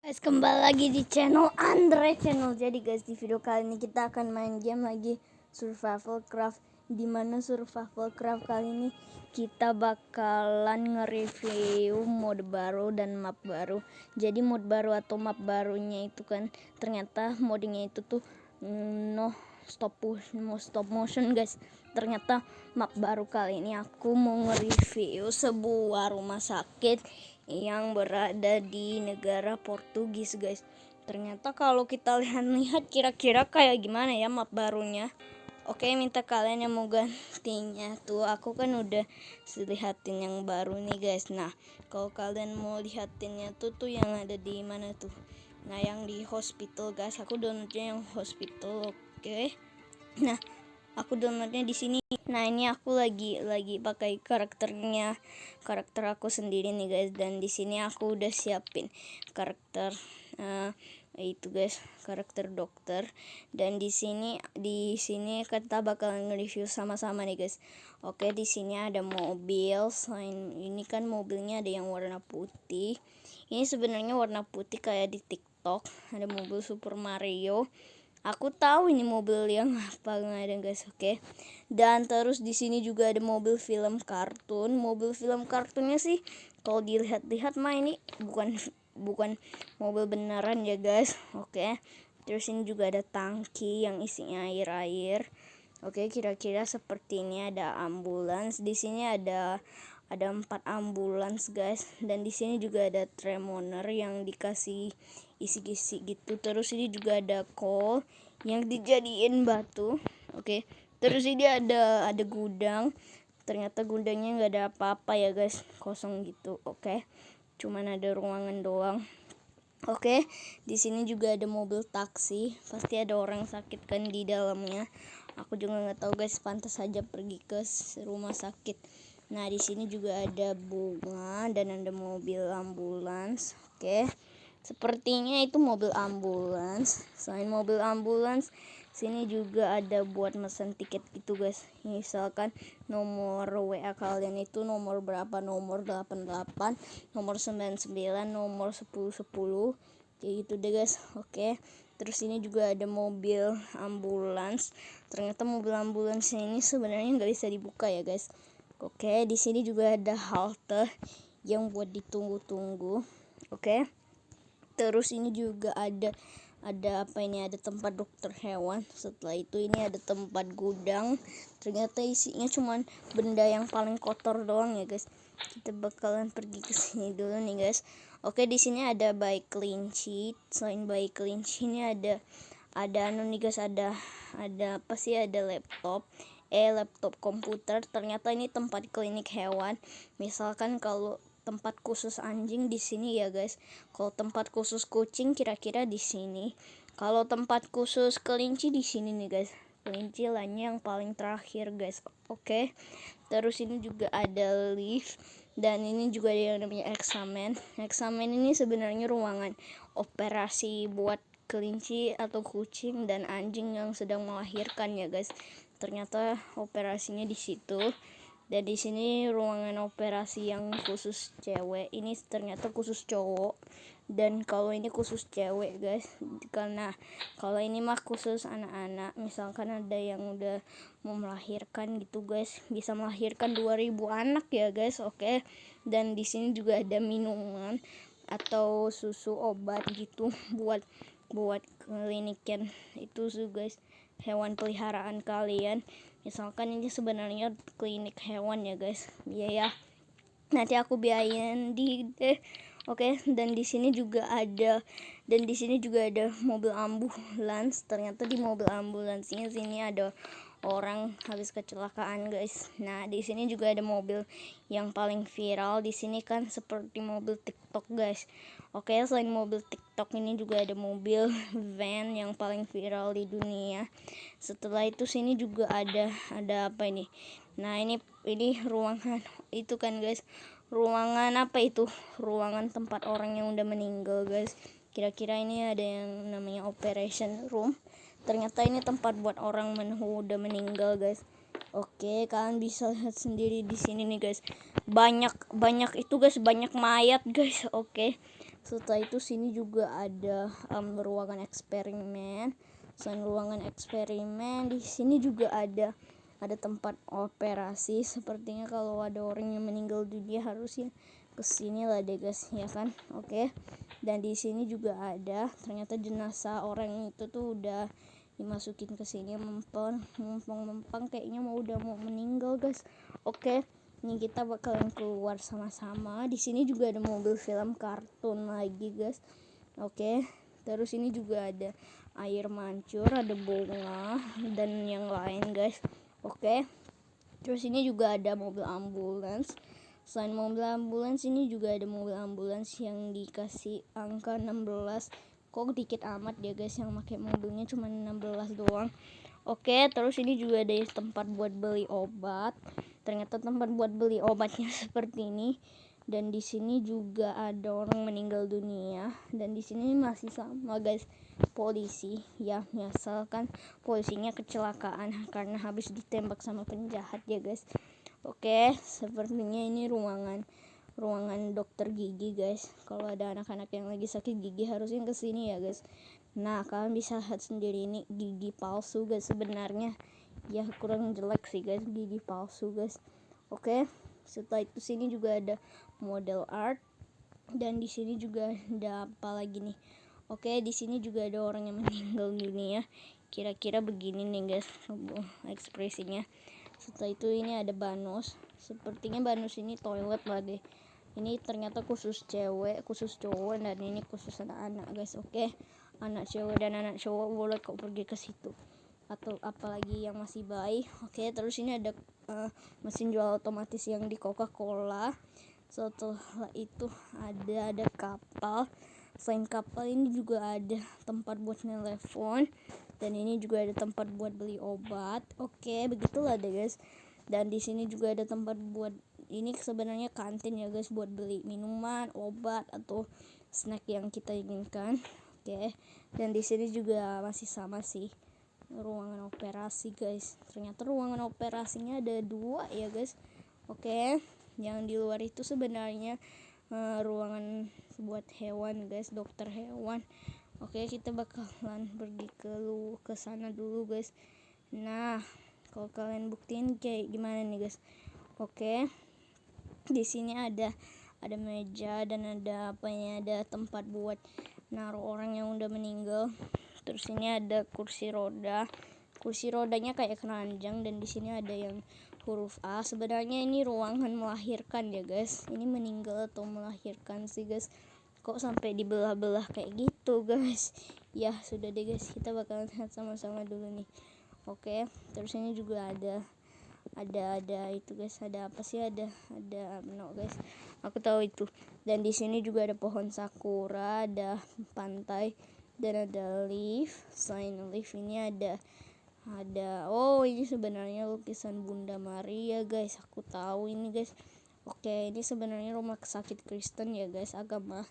Guys, kembali lagi di channel Andre Channel. Jadi guys, di video kali ini kita akan main game lagi, Survival Craft. Dimana Survival Craft kali ini kita bakalan nge-review mode baru dan map baru. Jadi mode baru atau map barunya itu kan ternyata modenya itu tuh no stop motion guys. Ternyata map baru kali ini aku mau nge-review sebuah rumah sakit yang berada di negara Portugis guys. Ternyata kalau kita lihat kira-kira kayak gimana ya map barunya. Oke, minta kalian yang mau gantinya tuh, aku kan udah lihatin yang baru nih guys. Nah, kalau kalian mau lihatinnya tuh yang ada di mana tuh? Nah, yang di hospital guys. Aku downloadnya yang hospital. Oke. Nah, aku downloadnya di sini. Nah, ini aku lagi pakai karakter aku sendiri nih guys, dan di sini aku udah siapin karakter itu guys, karakter dokter. Dan di sini kita bakalan nge-review sama-sama nih guys. Oke, di sini ada mobil. Selain ini kan mobilnya ada yang warna putih. Ini sebenarnya warna putih kayak di TikTok. Ada mobil Super Mario. Aku tahu ini mobil yang apa nggak ada guys. Oke. Dan terus di sini juga ada mobil film kartun. Mobil film kartunnya sih kalau dilihat-lihat mah ini bukan mobil beneran ya guys. Oke. Terus ini juga ada tangki yang isinya air. Oke, kira-kira seperti ini. Ada ambulans. Di sini ada 4 ambulans guys, dan di sini juga ada tremoner yang dikasih isi-isi gitu. Terus ini juga ada coal yang dijadiin batu. Oke. Terus ini ada gudang. Ternyata gudangnya nggak ada apa-apa ya guys, kosong gitu. Oke. Cuman ada ruangan doang. Oke, di sini juga ada mobil taksi. Pasti ada orang sakit kan di dalamnya. Aku juga nggak tahu guys, pantas saja pergi ke rumah sakit. Nah, di sini juga ada bunga dan ada mobil ambulans. Oke. Sepertinya itu mobil ambulans. Selain mobil ambulans, sini juga ada buat mesen tiket gitu guys. Misalkan nomor WA kalian itu nomor berapa, nomor 88, nomor 99, nomor 1010, kayak gitu deh guys. Oke. Terus ini juga ada mobil ambulans. Ternyata mobil ambulans ini sebenarnya nggak bisa dibuka ya guys. Oke, di sini juga ada halte yang buat ditunggu-tunggu. Oke. Terus ini juga ada apa ini, ada tempat dokter hewan. Setelah itu ini ada tempat gudang. Ternyata isinya cuman benda yang paling kotor doang ya guys. Kita bakalan pergi ke sini dulu nih guys. Oke, di sini ada bayi kelinci. Selain bayi kelinci ini ada anu nih guys, ada apa sih, ada laptop komputer. Ternyata ini tempat klinik hewan. Misalkan kalau tempat khusus anjing di sini ya guys. Kalau tempat khusus kucing kira-kira di sini. Kalau tempat khusus kelinci di sini nih guys. Kelinci lainnya yang paling terakhir guys. Oke. Terus ini juga ada lift, dan ini juga ada yang namanya eksamen. Eksamen ini sebenarnya ruangan operasi buat kelinci atau kucing dan anjing yang sedang melahirkan ya guys. Ternyata operasinya di situ. Dan di sini ruangan operasi yang khusus cewek. Ini ternyata khusus cowok. Dan kalau ini khusus cewek guys. Karena kalau ini mah khusus anak-anak. Misalkan ada yang udah mau melahirkan gitu guys. Bisa melahirkan 2000 anak ya guys. Oke. Dan di sini juga ada minuman atau susu obat gitu buat klinikin itu tuh guys, hewan peliharaan kalian. Misalkan ini sebenarnya klinik hewan ya guys. Iya ya. Nanti aku biayain deh. Oke, dan di sini juga ada mobil ambulans. Ternyata di mobil ambulansnya sini ada orang habis kecelakaan guys. Nah, di sini juga ada mobil yang paling viral di sini kan, seperti mobil TikTok guys. Oke, selain mobil TikTok ini juga ada mobil van yang paling viral di dunia. Setelah itu sini juga ada apa ini? Nah, ini ruangan itu kan guys. Ruangan apa itu? Ruangan tempat orang yang udah meninggal guys. Kira-kira ini ada yang namanya operation room. Ternyata ini tempat buat orang udah meninggal guys. Oke, kalian bisa lihat sendiri di sini nih guys. Banyak itu guys, banyak mayat guys. Oke. Setelah itu sini juga ada ruangan eksperimen. Selain ruangan eksperimen, di sini juga ada tempat operasi. Sepertinya kalau ada orang yang meninggal dunia harusnya kesini lah deh guys, ya kan? Oke. Dan di sini juga ada ternyata jenazah orang itu tuh udah dimasukin ke sini, mempeng kayaknya udah mau meninggal guys. Oke, ini kita bakalan keluar sama-sama. Di sini juga ada mobil film kartun lagi guys. Oke, terus ini juga ada air mancur, ada bunga dan yang lain guys. Oke, terus ini juga ada mobil ambulans. Selain mobil ambulans, ini juga ada mobil ambulans yang dikasih angka 16. Kok dikit amat ya guys yang pakai mobilnya, cuma 16 doang. Oke, terus ini juga ada tempat buat beli obat. Ternyata tempat buat beli obatnya seperti ini. Dan di sini juga ada orang meninggal dunia. Dan di sini masih sama guys, polisi. Ya, misalkan polisinya kecelakaan karena habis ditembak sama penjahat ya guys. Oke, sepertinya ini ruangan dokter gigi guys. Kalau ada anak-anak yang lagi sakit gigi harusnya kesini ya guys. Nah, kalian bisa lihat sendiri ini gigi palsu guys. Sebenarnya ya kurang jelek sih guys, gigi palsu guys. Oke, setelah itu sini juga ada model art. Dan di sini juga ada apa lagi nih? Oke, di sini juga ada orang yang meninggal dunia. Kira-kira begini nih guys ekspresinya. Setelah itu ini ada banus. Sepertinya banus ini toilet lah deh. Ini ternyata khusus cewek, khusus cowok, dan ini khusus anak-anak guys. Oke, anak cewek dan anak cowok boleh kok pergi ke situ, atau apalagi yang masih bayi. Oke, terus ini ada mesin jual otomatis yang di Coca-Cola. Setelah itu ada kapal. Selain kapal ini juga ada tempat buat nelpon, dan ini juga ada tempat buat beli obat. Oke, begitulah deh guys. Dan di sini juga ada tempat buat, ini sebenarnya kantin ya guys, buat beli minuman, obat atau snack yang kita inginkan. Oke, dan di sini juga masih sama sih, ruangan operasi guys. Ternyata ruangan operasinya ada 2 ya guys. Oke, yang di luar itu sebenarnya ruangan buat hewan guys, dokter hewan. Oke, kita bakalan pergi ke sana dulu guys. Nah, kalau kalian buktiin kayak gimana nih guys. Oke, di sini ada meja dan ada ada tempat buat naruh orang yang udah meninggal. Terus ini ada kursi roda. Kursi rodanya kayak keranjang, dan di sini ada yang huruf A. Sebenarnya ini ruangan melahirkan ya guys. Ini meninggal atau melahirkan sih guys. Kok sampai dibelah-belah kayak gitu guys. Ya sudah deh guys, kita bakalan lihat sama-sama dulu nih. Oke, terus ini juga ada itu guys. Ada apa sih? Ada no guys, aku tahu itu. Dan di sini juga ada pohon sakura, ada pantai, dan ada lift. Selain lift ini ada oh, ini sebenarnya lukisan Bunda Maria guys. Aku tahu ini guys. Oke, ini sebenarnya rumah sakit Kristen ya guys, agama.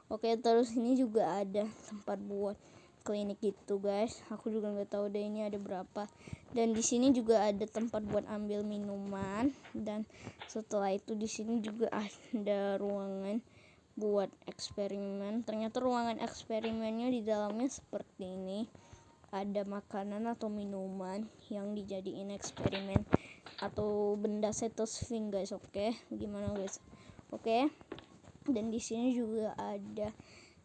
Oke, terus ini juga ada tempat buat klinik gitu guys. Aku juga nggak tahu deh ini ada berapa. Dan di sini juga ada tempat buat ambil minuman. Dan setelah itu di sini juga ada ruangan buat eksperimen. Ternyata ruangan eksperimennya di dalamnya seperti ini. Ada makanan atau minuman yang dijadiin eksperimen atau benda stetoskop guys. Oke, gimana guys? Oke, dan di sini juga ada,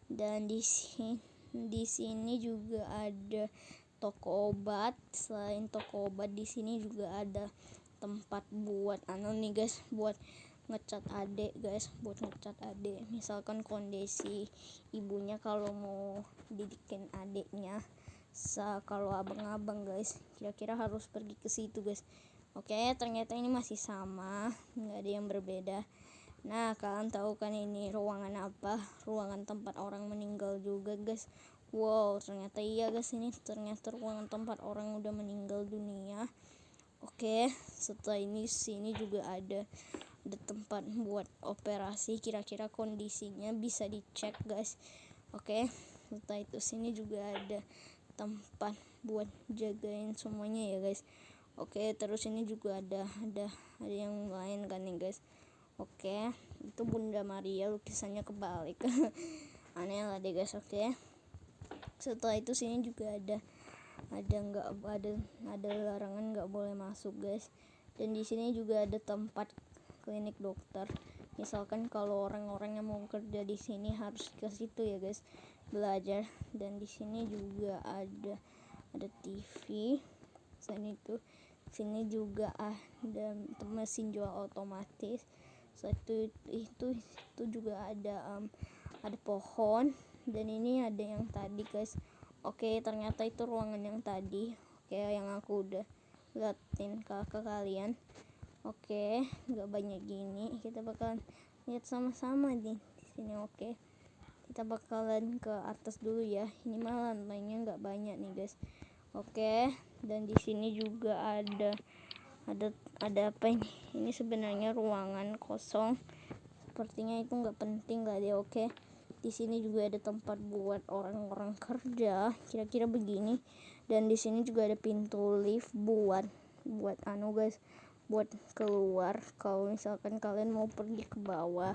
dan di sini juga ada toko obat. Selain toko obat, di sini juga ada tempat buat nih guys, buat ngecat adek guys, buat ngecat adek. Misalkan kondisi ibunya kalau mau didikin adeknya, kalau abang-abang guys, kira-kira harus pergi ke situ guys. Oke, ternyata ini masih sama, nggak ada yang berbeda. Nah, kalian tahu kan ini ruangan apa? Ruangan tempat orang meninggal juga guys. Wow, ternyata iya guys, ini ternyata ruangan tempat orang udah meninggal dunia. Oke, setelah ini sini juga ada tempat buat operasi. Kira-kira kondisinya bisa dicek guys. Oke, setelah itu sini juga ada tempat buat jagain semuanya ya guys. Oke, terus ini juga ada yang lain kan nih guys. Oke, itu Bunda Maria lukisannya kebalik. aneh lah deh guys. Oke. Setelah itu sini juga ada larangan nggak boleh masuk guys. Dan di sini juga ada tempat klinik dokter. Misalkan kalau orang-orang yang mau kerja di sini harus ke situ ya guys, belajar. Dan di sini juga ada TV. Sini juga ada mesin jual otomatis. Itu juga ada pohon. Dan ini ada yang tadi guys. Oke, ternyata itu ruangan yang tadi. Oke, yang aku udah liatin ke kalian. Oke, nggak banyak gini. Kita bakalan lihat sama-sama di sini. Oke, kita bakalan ke atas dulu ya. Ini malah lantainya nggak banyak nih guys. Oke, dan di sini juga ada apa ini? Ini sebenarnya ruangan kosong. Sepertinya itu nggak penting lah deh. Oke, di sini juga ada tempat buat orang-orang kerja, kira-kira begini. Dan di sini juga ada pintu lift buat guys, buat keluar kalau misalkan kalian mau pergi ke bawah.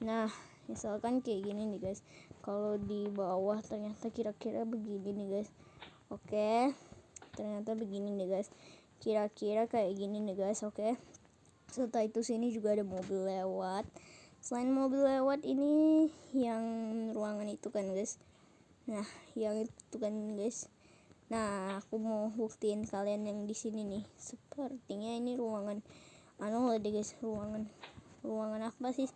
Nah, misalkan kayak gini nih guys, kalau di bawah ternyata kira-kira begini nih guys. Oke, ternyata begini nih guys, kira-kira kayak gini nih guys. Oke, setelah itu sini juga ada mobil lewat. Selain mobil lewat, ini yang ruangan itu kan guys. Nah, yang itu kan guys. Nah, aku mau buktiin kalian yang di sini nih. Sepertinya ini ruangan lah deh guys, ruangan apa sih?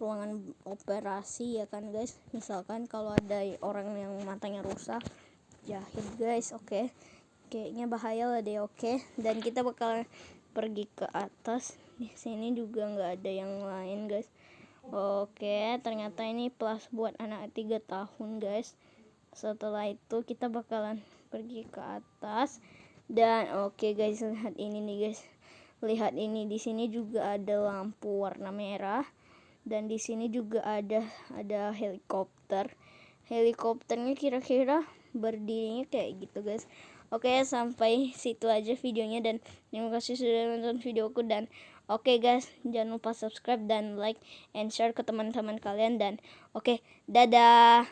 Ruangan operasi ya kan guys. Misalkan kalau ada orang yang matanya rusak, jahit guys. Oke, kayaknya bahaya lah deh. Oke, dan kita bakal pergi ke atas. Di sini juga nggak ada yang lain guys. Oke, ternyata ini kelas buat anak 3 tahun guys. Setelah itu kita bakalan pergi ke atas. Dan oke guys, lihat ini nih guys. Lihat ini, di sini juga ada lampu warna merah. Dan di sini juga ada helikopter. Helikopternya kira-kira berdirinya kayak gitu guys. Oke, sampai situ aja videonya, dan terima kasih sudah nonton videoku. Dan oke guys, jangan lupa subscribe dan like and share ke teman-teman kalian. Dan oke, dadah.